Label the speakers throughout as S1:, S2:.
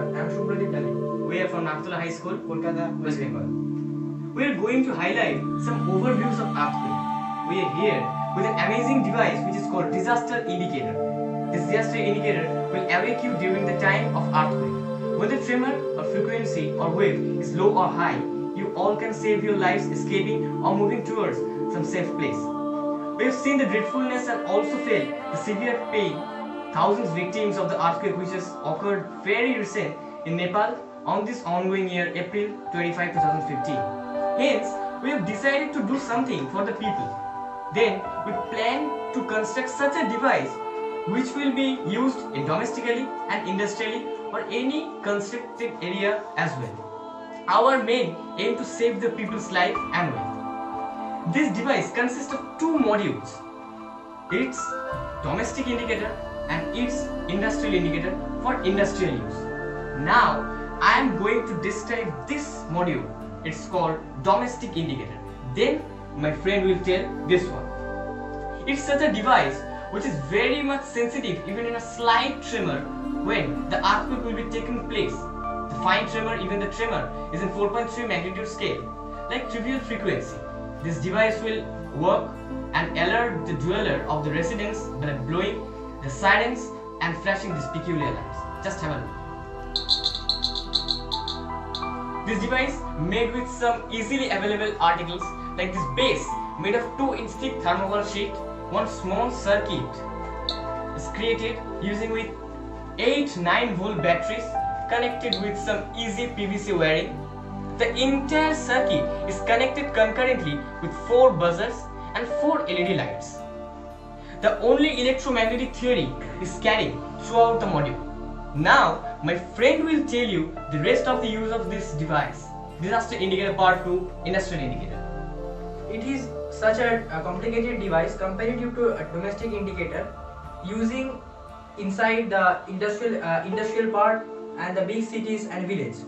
S1: I am Subhradeep Dale.
S2: We are from Nagtula High School,
S1: Kolkata,
S2: West Bengal. We are going to highlight some overviews of earthquake. We are here with an amazing device which is called disaster indicator. This disaster indicator will awake you during the time of earthquake. When the tremor or frequency or wave is low or high, you all can save your lives escaping or moving towards some safe place. We have seen the dreadfulness and also felt the severe pain. Thousands victims of the earthquake which has occurred very recent in Nepal on this ongoing year April 25, 2015. Hence, we have decided to do something for the people. Then, we plan to construct such a device which will be used in domestically and industrially or any constructed area as well. Our main aim to save the people's life and wealth. This device consists of two modules. Its domestic indicator and its industrial indicator for industrial use. Now, I am going to describe this module. It's called domestic indicator. Then, my friend will tell this one. It's such a device which is very much sensitive even in a slight tremor when the earthquake will be taking place. The fine tremor, even the tremor, is in 4.3 magnitude scale, like trivial frequency. This device will work and alert the dweller of the residence by blowing the sirens and flashing these peculiar lights. Just have a look. This device made with some easily available articles like this base made of 2-inch thick thermocol sheet. One small circuit is created using with 8-9 volt batteries connected with some easy PVC wiring. The entire circuit is connected concurrently with 4 buzzers and 4 LED lights. The only electromagnetic theory is carried throughout the module. Now, my friend will tell you the rest of the use of this device. Disaster indicator part 2, industrial indicator.
S1: It is such a complicated device comparative to a domestic indicator using inside the industrial part and the big cities and villages.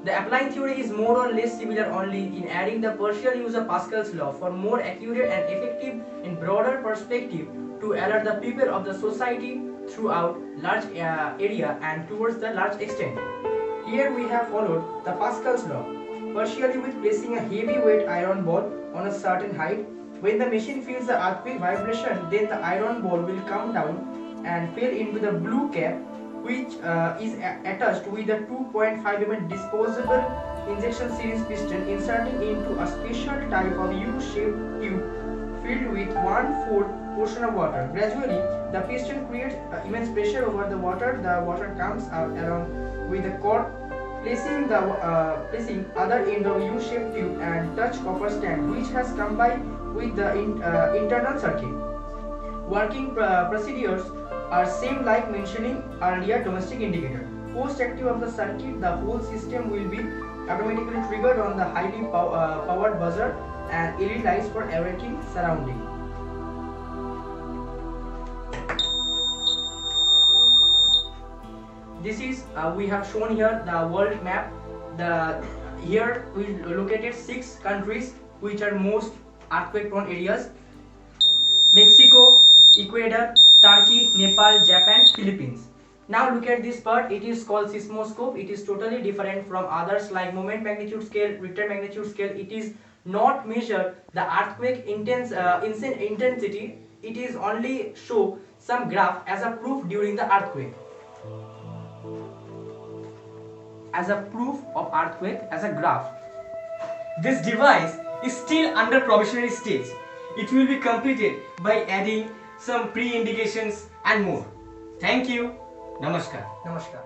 S1: The applying theory is more or less similar, only in adding the partial use of Pascal's law for more accurate and effective in broader perspective to alert the people of the society throughout large area and towards the large extent. Here we have followed the Pascal's law, partially with placing a heavy weight iron ball on a certain height. When the machine feels the earthquake vibration, then the iron ball will come down and fall into the blue cap, which is attached with a 2.5 mm disposable injection series piston inserting into a special type of U-shaped tube filled with 1/4 portion of water. Gradually, the piston creates immense pressure over the water. The water comes out along with the cord, placing other end of U-shaped tube and touch copper stand, which has combined with the internal circuit. Working procedures are same like mentioning earlier domestic indicator. Post active of the circuit, the whole system will be automatically triggered on the highly powered buzzer and LED lights for awakening surrounding. This is we have shown here the world map. Here we located 6 countries which are most earthquake prone areas: Mexico, Ecuador, Turkey, Nepal, Japan, Philippines. Now look at this part. It is called seismoscope. It is totally different from others like moment magnitude scale, Richter magnitude scale. It is not measure the earthquake intensity. It is only show some graph as a proof during the earthquake. As a proof of earthquake, as a graph.
S2: This device is still under probationary stage. It will be completed by adding some pre-indications and more. Thank you. Namaskar.
S1: Namaskar.